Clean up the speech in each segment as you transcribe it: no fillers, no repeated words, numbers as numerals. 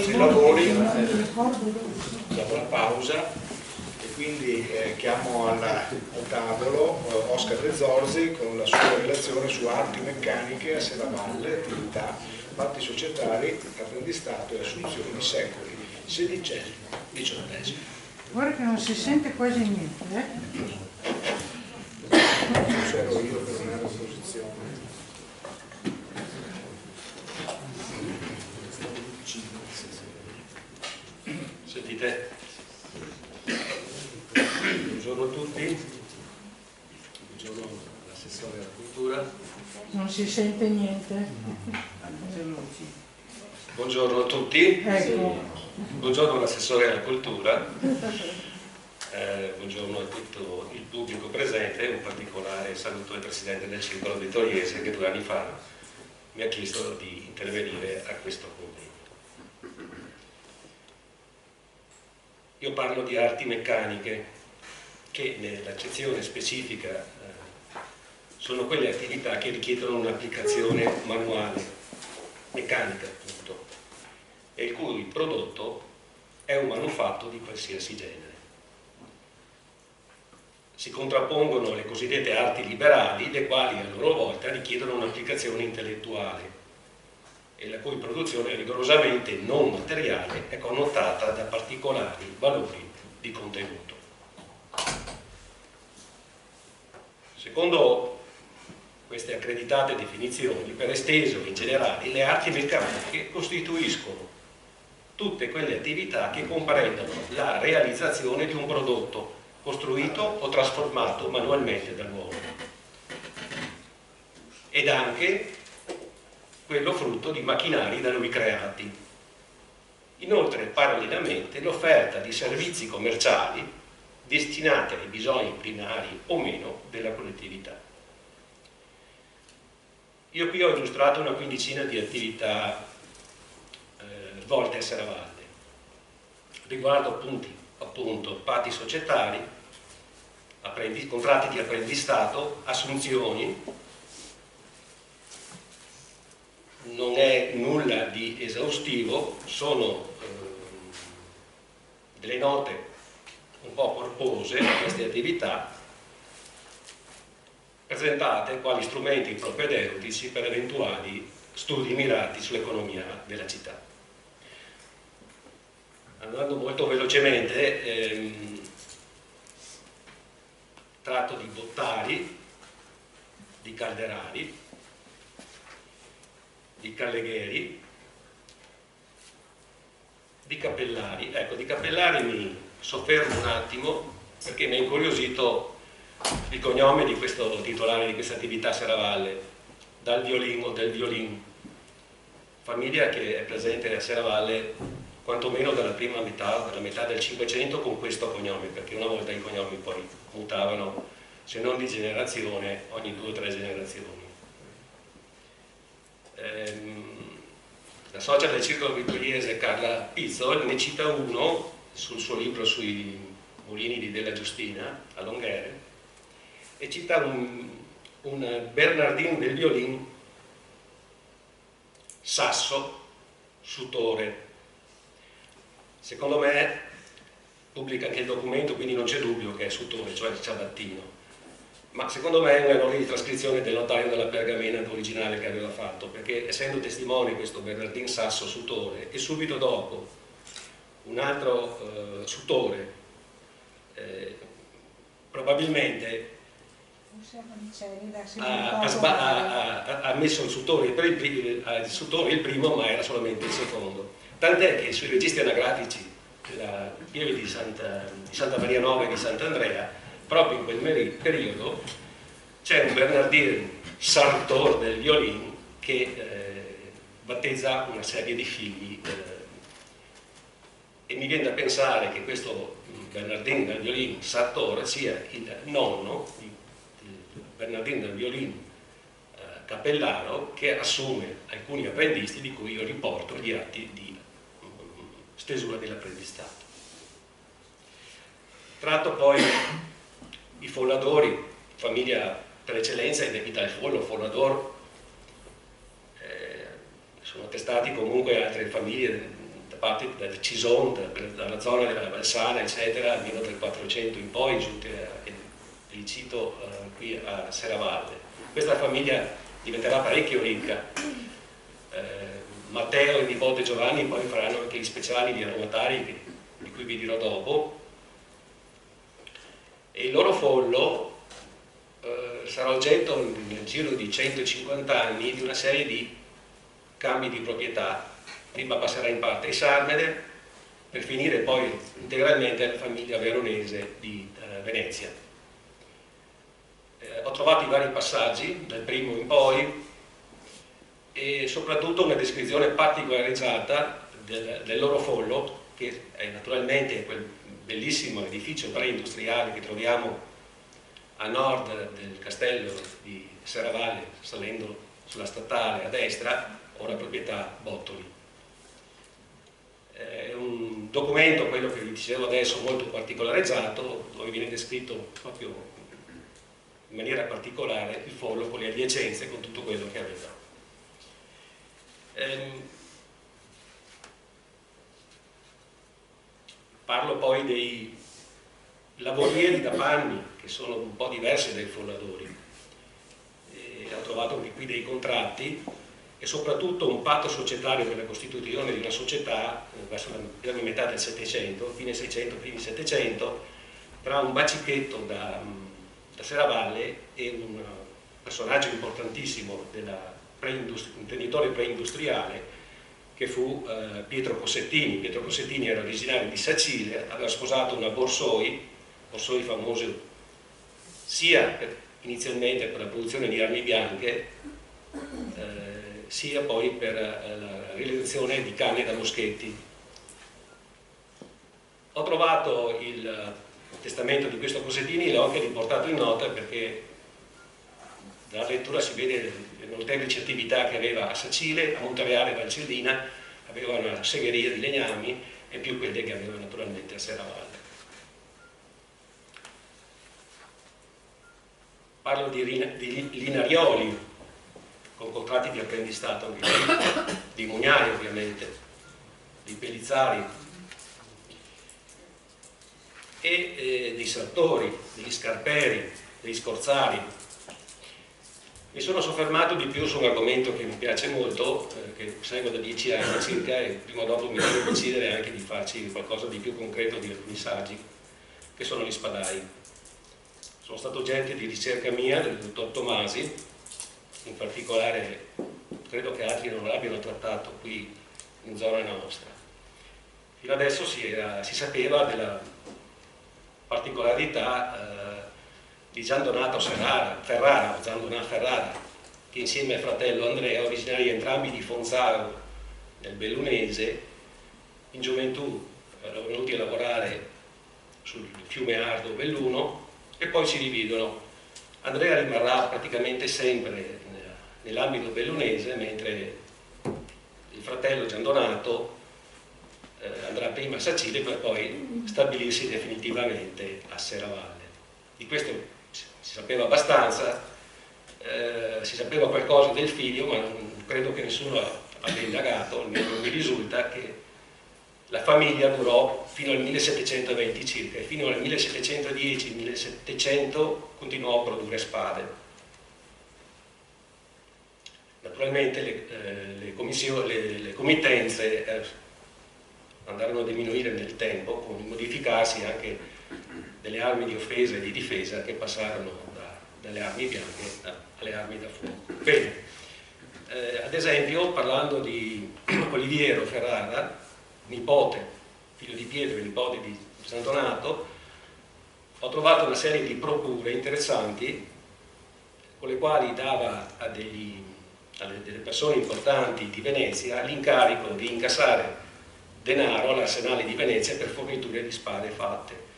nostri lavori dopo la pausa e quindi chiamo al tavolo Oscar De Zorzi con la sua relazione su arti meccaniche a Serravalle, attività, fatti societari, apprendistato e assunzioni di secoli XVI-XVIII. Guarda che non si sente quasi niente, C'ero io per una posizione. Sentite? Buongiorno a tutti, buongiorno all'assessore alla cultura. non si sente niente. Buongiorno a tutti, Ecco. buongiorno all'assessore alla cultura, buongiorno a tutto il pubblico presente, un particolare saluto al Presidente del Circolo Vittoriese che 2 anni fa mi ha chiesto di intervenire a questo convegno. Io parlo di arti meccaniche che nell'accezione specifica sono quelle attività che richiedono un'applicazione manuale, meccanica appunto, e il cui prodotto è un manufatto di qualsiasi genere. Si contrappongono le cosiddette arti liberali, le quali a loro volta richiedono un'applicazione intellettuale e la cui produzione rigorosamente non materiale è connotata da particolari valori di contenuto. Secondo queste accreditate definizioni, per esteso in generale, le arti meccaniche costituiscono tutte quelle attività che comprendono la realizzazione di un prodotto costruito o trasformato manualmente dall'uomo ed anche quello frutto di macchinari da lui creati. Inoltre, parallelamente, l'offerta di servizi commerciali destinati ai bisogni primari o meno della collettività. Io qui ho illustrato una quindicina di attività volte a Serravalle, riguardo appunto patti societari, contratti di apprendistato, assunzioni. Non è nulla di esaustivo, sono delle note un po' corpose di queste attività presentate quali strumenti propedeutici per eventuali studi mirati sull'economia della città. Andando molto velocemente, tratto di bottari, di calderari, di callegheri, di cappellari. Ecco, di cappellari mi soffermo un attimo perché mi ha incuriosito il cognome di questo titolare di questa attività a Serravalle, dal violino o del violin, famiglia che è presente a Serravalle quantomeno dalla prima metà, dalla metà del Cinquecento con questo cognome, perché una volta i cognomi poi mutavano, se non di generazione, ogni 2 o 3 generazioni. La socia del Circolo Vittoriese Carla Pizzol ne cita uno sul suo libro sui mulini di Della Giustina a Longhere e cita un Bernardin del violin, sasso, sutore. Secondo me pubblica anche il documento, quindi non c'è dubbio che è sutore, cioè il ciabattino. Ma secondo me è un errore di trascrizione del notaio della pergamena originale che aveva fatto, perché essendo testimone questo Bernardin Sasso sutore e subito dopo un altro sutore, probabilmente ha messo il sutore il primo, ma era solamente il secondo. Tant'è che sui registri anagrafici della pieve di Santa Maria Nova e di Sant'Andrea, proprio in quel periodo c'è un Bernardin Sartor del violin che battezza una serie di figli e mi viene da pensare che questo Bernardin del violin Sartor sia il nonno di Bernardin del violin Cappellaro, che assume alcuni apprendisti di cui io riporto gli atti di stesura dell'apprendistato. Tratto poi i folladori, famiglia per eccellenza indebita al follo, follador, sono attestati comunque altre famiglie parte del Cison, dalla zona della Valsana, eccetera, almeno dal 400 in poi, giunti li cito qui a Serravalle. Questa famiglia diventerà parecchio ricca. Matteo e il nipote Giovanni poi faranno anche gli speciali di aromatari di cui vi dirò dopo, e il loro follo sarà oggetto nel giro di 150 anni di una serie di cambi di proprietà. Prima passerà in parte ai Sarmede per finire poi integralmente alla famiglia veronese di Venezia. Ho trovato i vari passaggi dal primo in poi e soprattutto una descrizione particolarizzata del loro follo, che è naturalmente quel bellissimo edificio preindustriale che troviamo a nord del castello di Serravalle, salendo sulla statale a destra, ora proprietà Bottoli. È un documento, quello che vi dicevo adesso, molto particolarizzato, dove viene descritto proprio in maniera particolare il follo con le adiacenze, con tutto quello che aveva. Parlo poi dei lavorieri da panni, che sono un po' diversi dai folladori. Ho trovato anche qui dei contratti e soprattutto un patto societario per la costituzione di una società verso la prima metà del Settecento, fine 600, primi 700, tra un bacichetto da Serravalle e un personaggio importantissimo imprenditore preindustriale che fu Pietro Cossettini. Pietro Cossettini era originario di Sacile, aveva sposato una Borsoi famoso sia inizialmente per la produzione di armi bianche, sia poi per la realizzazione di canne da moschetti. Ho trovato il testamento di questo Cossettini e l'ho anche riportato in nota perché dalla lettura si vede le molteplici attività che aveva a Sacile, a Montereale e Valcellina, aveva una segheria di legnami e più quelle che aveva naturalmente a Serravalle. Parlo di linarioli, con contratti di apprendistato anche qui, di mugnai ovviamente, di pellizzari e di sartori, degli scarperi, degli scorzari. Mi sono soffermato di più su un argomento che mi piace molto, che seguo da 10 anni circa, e prima o dopo mi devo decidere anche di farci qualcosa di più concreto di alcuni saggi, che sono gli spadai. Sono stato oggetto di ricerca mia, del dottor Tomasi, in particolare credo che altri non l'abbiano trattato qui in zona nostra. Fino adesso si sapeva della particolarità di Gian Donato Ferrara, che insieme al fratello Andrea, originari entrambi di Fonzaro nel Bellunese, in gioventù erano venuti a lavorare sul fiume Ardo Belluno e poi si dividono. Andrea rimarrà praticamente sempre nell'ambito bellunese, mentre il fratello Gian Donato andrà prima a Sacile per poi stabilirsi definitivamente a Serravalle. Di questo si sapeva abbastanza, si sapeva qualcosa del figlio, ma non credo che nessuno abbia indagato, almeno non mi risulta, che la famiglia durò fino al 1720 circa e fino al 1710-1700 continuò a produrre spade. Naturalmente le committenze andarono a diminuire nel tempo con il modificarsi anche delle armi di offesa e di difesa che passarono dalle armi bianche alle armi da fuoco. Bene, ad esempio parlando di Oliviero Ferrara, nipote, figlio di Pietro e nipote di San Donato, ho trovato una serie di procure interessanti con le quali dava a delle persone importanti di Venezia l'incarico di incassare denaro all'arsenale di Venezia per forniture di spade fatte.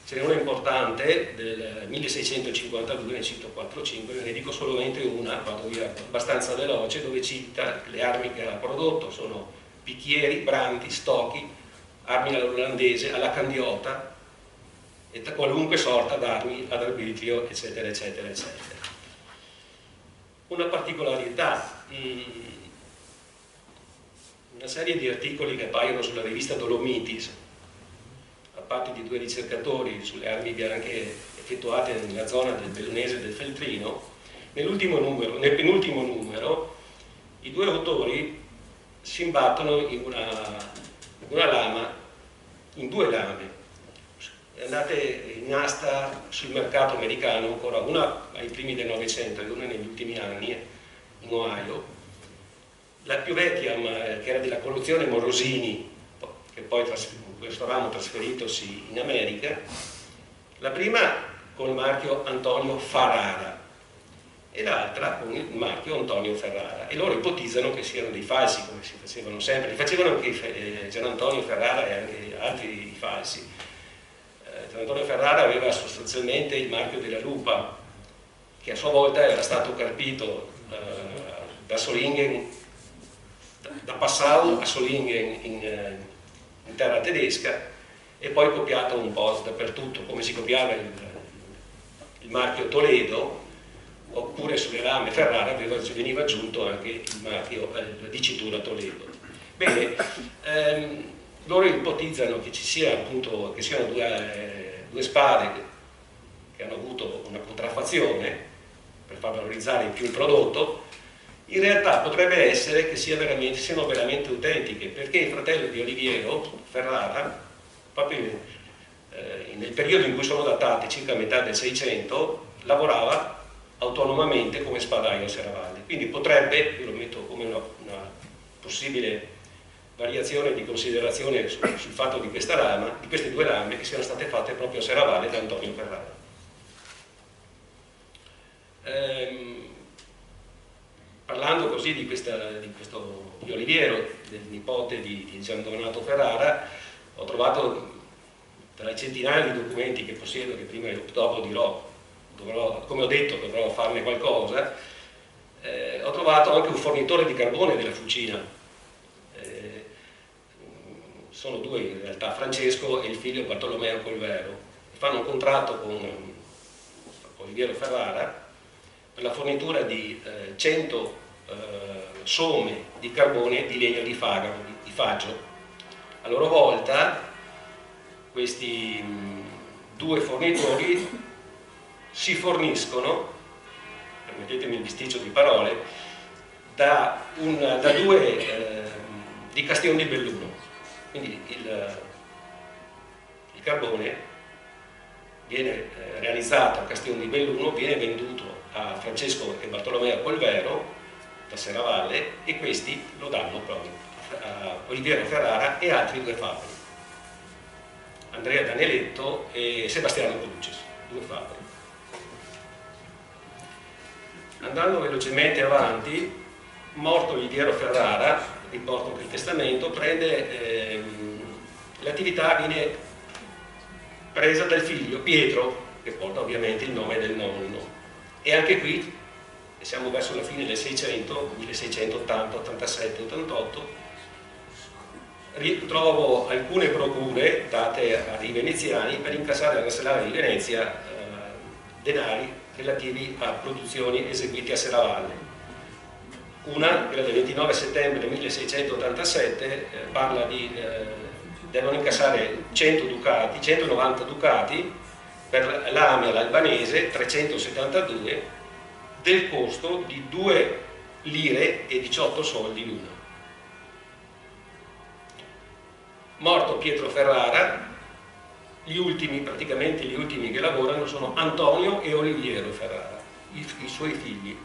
Ce n'è una importante del 1652, ne cito 4-5, ne dico solamente una, vado via abbastanza veloce, dove cita le armi che ha prodotto, sono picchieri, branti, stocchi, armi all'olandese, alla candiota e qualunque sorta d'armi ad arbitrio, eccetera, eccetera, eccetera. Una particolarità, una serie di articoli che appaiono sulla rivista Dolomitis, a parte di 2 ricercatori sulle armi bianche effettuate nella zona del Bellunese e del Feltrino. Nel penultimo numero, i 2 autori si imbattono in una lama, in 2 lame, andate in asta sul mercato americano, ancora una ai primi del Novecento e una negli ultimi anni in Ohio. La più vecchia, che era della collezione Morosini, che poi questo ramo trasferitosi in America, la prima con il marchio Antonio Ferrara e l'altra con il marchio Antonio Ferrara, e loro ipotizzano che siano dei falsi, come si facevano sempre, li facevano anche Gian Antonio Ferrara e anche altri falsi. Gian Antonio Ferrara aveva sostanzialmente il marchio della lupa, che a sua volta era stato carpito da Solingen, da Passau a Solingen in terra tedesca, e poi copiato un po' dappertutto, come si copiava il marchio Toledo, oppure sulle lame Ferrara veniva aggiunto anche il marchio, la dicitura Toledo. Bene, loro ipotizzano che ci sia appunto, che siano due spade che hanno avuto una contraffazione per far valorizzare in più il prodotto. In realtà potrebbe essere che siano veramente autentiche, perché il fratello di Oliviero Ferrara, proprio nel periodo in cui sono datate, circa metà del 600, lavorava autonomamente come spadaio a Serravalle. Quindi potrebbe, io lo metto come una possibile variazione di considerazione sul fatto di questa lama, di queste 2 lame, che siano state fatte proprio a Serravalle da Antonio Ferrara. Parlando così di Oliviero, del nipote di Gian Donato Ferrara, ho trovato tra i centinaia di documenti che possiedo, che prima o dopo dirò, come ho detto dovrò farne qualcosa, ho trovato anche un fornitore di carbone della fucina. Sono 2 in realtà, Francesco e il figlio Bartolomeo Colvero, fanno un contratto con Oliviero Ferrara per la fornitura di 100 somme di carbone di legno di faggio. A loro volta questi 2 fornitori si forniscono, permettetemi il bisticcio di parole, da 2 di Castione di Belluno. Quindi il carbone viene realizzato a Castione di Belluno, viene venduto a Francesco e Bartolomeo Colvero da Serravalle, e questi lo danno proprio a Oliviero Ferrara e altri 2 fabbri, Andrea Daneletto e Sebastiano Crucis, 2 fabbri. Andando velocemente avanti, morto Oliviero Ferrara, riporto anche il testamento, l'attività viene presa dal figlio Pietro, che porta ovviamente il nome del nonno, e anche qui siamo verso la fine del 600, 1680, 87, 88, ritrovo alcune procure date ai veneziani per incassare alla Sala di Venezia denari relativi a produzioni eseguite a Serravalle. Una, quella del 29 settembre 1687, parla di devono incassare 190 ducati per l'Ame all'Albanese, 372, del costo di 2 lire e 18 soldi l'una. Morto Pietro Ferrara, praticamente gli ultimi che lavorano sono Antonio e Oliviero Ferrara, i suoi figli.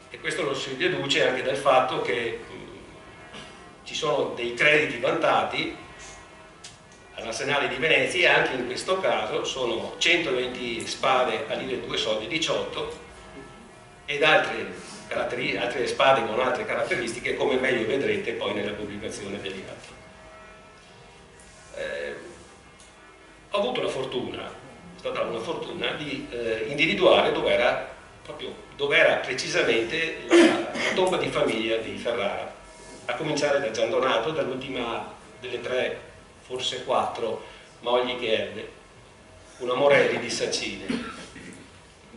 E questo lo si deduce anche dal fatto che ci sono dei crediti vantati all'Arsenale di Venezia, e anche in questo caso sono 120 spade a lire 2 soldi 18 ed altre spade con altre caratteristiche, come meglio vedrete poi nella pubblicazione degli atti. Ho avuto la fortuna, è stata una fortuna di individuare dove era precisamente la tomba di famiglia di Ferrara, a cominciare da Gian Donato, dall'ultima delle 3, forse 4 mogli che ebbe, una Morelli di Sacile.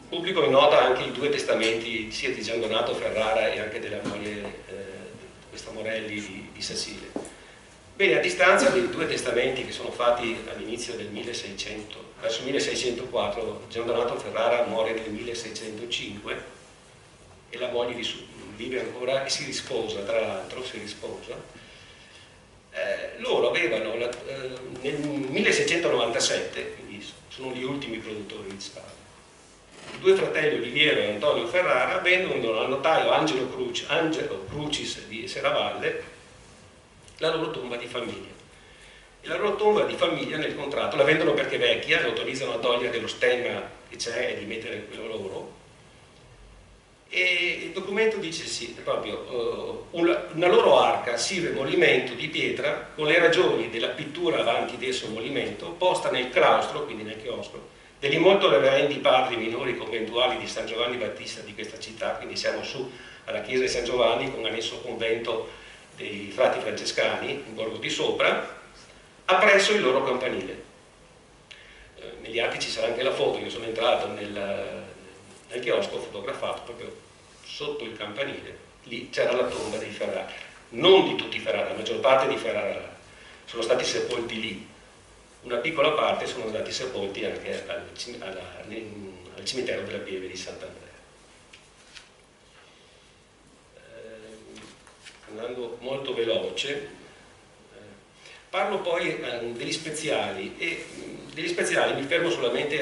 Pubblico in nota anche i 2 testamenti sia di Gian Donato Ferrara e anche della moglie questa Morelli di Sacile. Bene, a distanza dei due testamenti che sono fatti all'inizio del 1600, verso il 1604, Gian Donato Ferrara muore nel 1605 e la moglie vive ancora e si risposa, tra l'altro si risposa. Loro avevano nel 1697, quindi sono gli ultimi produttori di spade, i due fratelli Oliviero e Antonio Ferrara vendono al notaio Angelo Crucis di Serravalle la loro tomba di famiglia. E la loro tomba di famiglia nel contratto la vendono perché è vecchia, le autorizzano a togliere lo stemma che c'è e di mettere quello loro. E il documento dice sì, proprio una loro arca sive molimento di pietra con le ragioni della pittura avanti d'esso molimento posta nel claustro, quindi nel chiosco, degli molto reverendi padri minori conventuali di San Giovanni Battista di questa città, quindi siamo su alla chiesa di San Giovanni con annesso convento dei frati francescani in Borgo di Sopra, appresso il loro campanile. Negli atti ci sarà anche la foto, io sono entrato nel chiosco, ho fotografato proprio sotto il campanile, lì c'era la tomba dei Ferrara, non di tutti i Ferrara, la maggior parte di Ferrara sono stati sepolti lì, una piccola parte sono stati sepolti anche al cimitero della Pieve di Sant'Andrea. Andando molto veloce, parlo poi degli speziali e degli speziali mi fermo solamente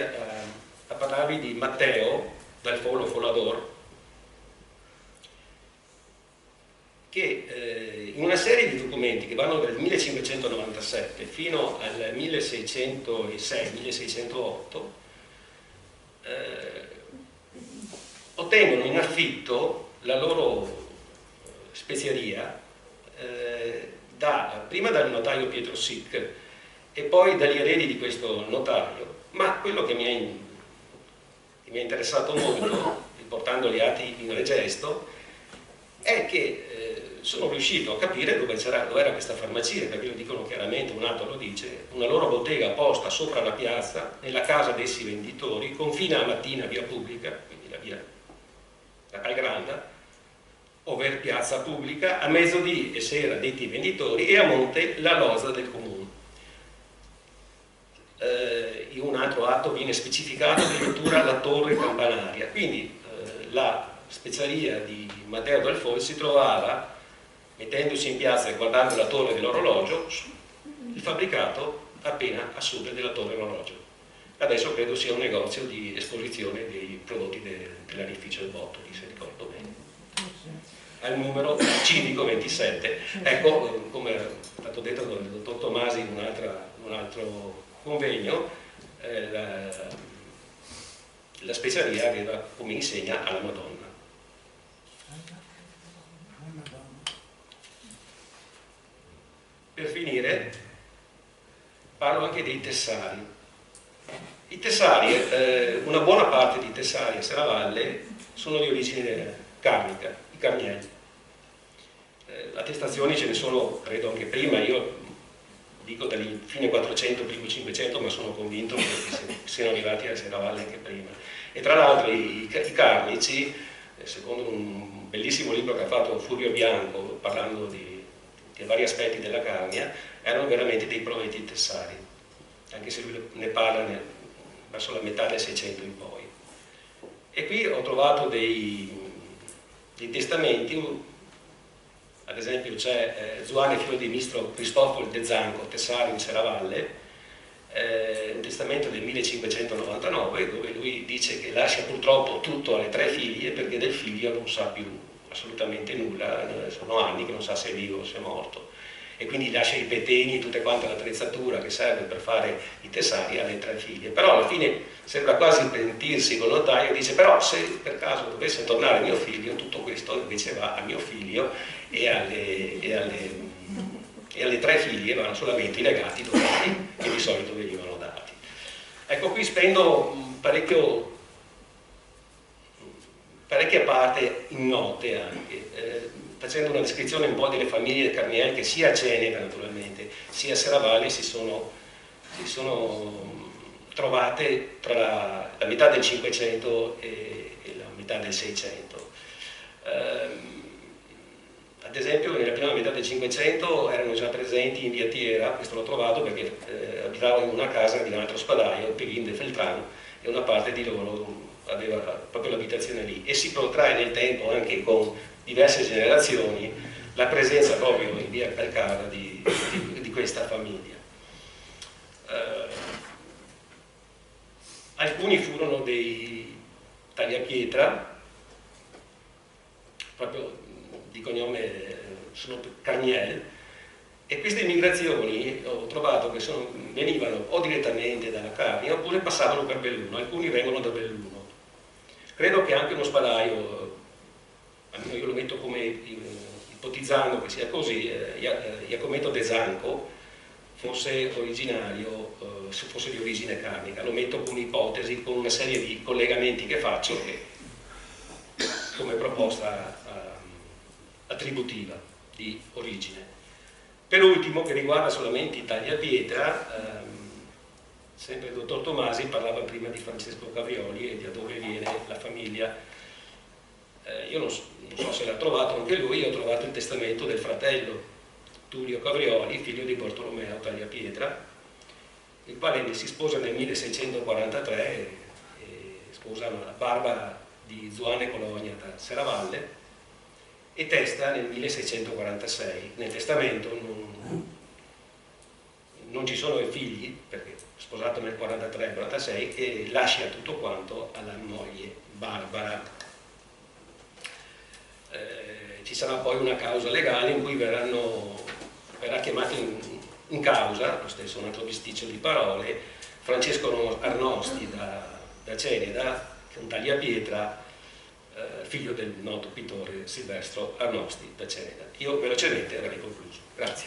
a parlarvi di Matteo dal Folo Folador, che in una serie di documenti che vanno dal 1597 fino al 1606-1608 ottengono in affitto la loro spezieria prima dal notaio Pietro Sic e poi dagli eredi di questo notaio, ma quello che mi è interessato molto, riportando gli atti in regesto, è che sono riuscito a capire dove era questa farmacia, perché lo dicono chiaramente, un atto lo dice, una loro bottega posta sopra la piazza, nella casa dessi venditori, confina a mattina via pubblica, quindi la Cal Granda, over piazza pubblica, a mezzodì e sera detti venditori e a monte la losa del comune. In un altro atto viene specificato addirittura la torre campanaria, quindi la spezieria di Matteo del Fol si trovava, mettendosi in piazza e guardando la torre dell'orologio, il fabbricato appena a sud della torre dell'orologio. Adesso credo sia un negozio di esposizione dei prodotti dell'anificio del Botto, se ricordo bene. Al numero civico 27. Ecco, come è stato detto dal dottor Tomasi in un altro convegno, la spezieria aveva come insegna alla Madonna. Per finire parlo anche dei tessari. I tessari, una buona parte di tessari a Serravalle sono di origine carnica, i carnielli. Attestazioni ce ne sono, credo anche prima, io dico dal fine 400, primo 500, ma sono convinto che siano arrivati a Serravalle anche prima. E tra l'altro i carnici, secondo un bellissimo libro che ha fatto Furio Bianco, parlando di vari aspetti della carnia, erano veramente dei proventi tessari, anche se lui ne parla verso la metà del 600 in poi. E qui ho trovato dei testamenti. Ad esempio c'è Zuane figlio di Mistro Cristoforo De Zanco, tessario in Serravalle, un testamento del 1599 dove lui dice che lascia purtroppo tutto alle 3 figlie perché del figlio non sa più assolutamente nulla, sono anni che non sa se è vivo o se è morto, e quindi lascia i peteni, tutta quanta l'attrezzatura che serve per fare i tessari alle 3 figlie. Però alla fine sembra quasi pentirsi col notaio e dice: però se per caso dovesse tornare mio figlio, tutto questo invece va a mio figlio e alle 3 figlie vanno solamente i legati domani che di solito venivano dati. Ecco, qui spendo parecchia parte in note anche, facendo una descrizione un po' delle famiglie carniere che sia a Ceneda naturalmente, sia a Serravalle si sono trovate tra la metà del 500 e la metà del 600. Ad ad esempio nella prima metà del Cinquecento erano già presenti in via Tiera, questo l'ho trovato perché abitavo in una casa di un altro spadaio, Perin de Feltran, e una parte di loro aveva proprio l'abitazione lì, e si protrae nel tempo anche con diverse generazioni la presenza proprio in via Calcara di questa famiglia. Alcuni furono dei tagliapietra, proprio di cognome sono Carniel, e queste immigrazioni ho trovato che venivano o direttamente dalla Carnia oppure passavano per Belluno, alcuni vengono da Belluno. Credo che anche uno spadaio, almeno io lo metto come ipotizzando che sia così, Iacometto De Zanco, fosse originario, fosse di origine carnica. Lo metto come ipotesi con una serie di collegamenti che faccio come proposta attributiva di origine. Per ultimo, che riguarda solamente i tagliapietra, sempre il dottor Tomasi parlava prima di Francesco Cavrioli e di dove viene la famiglia. Io non so se l'ha trovato anche lui, ho trovato il testamento del fratello Tullio Cavrioli, figlio di Bartolomeo Tagliapietra, il quale si sposa nel 1643 e sposa Barbara di Zuane Colonia da Serravalle, e testa nel 1646. Nel testamento non ci sono i figli, perché sposato nel 43-46, e lascia tutto quanto alla moglie Barbara. Ci sarà poi una causa legale in cui verrà chiamato in causa, lo stesso un altro bisticcio di parole, Francesco Arnosti da Ceneda, che è un tagliapietra, figlio del noto pittore Silvestro Arnosti da Ceneda. Io velocemente avrei concluso. Grazie.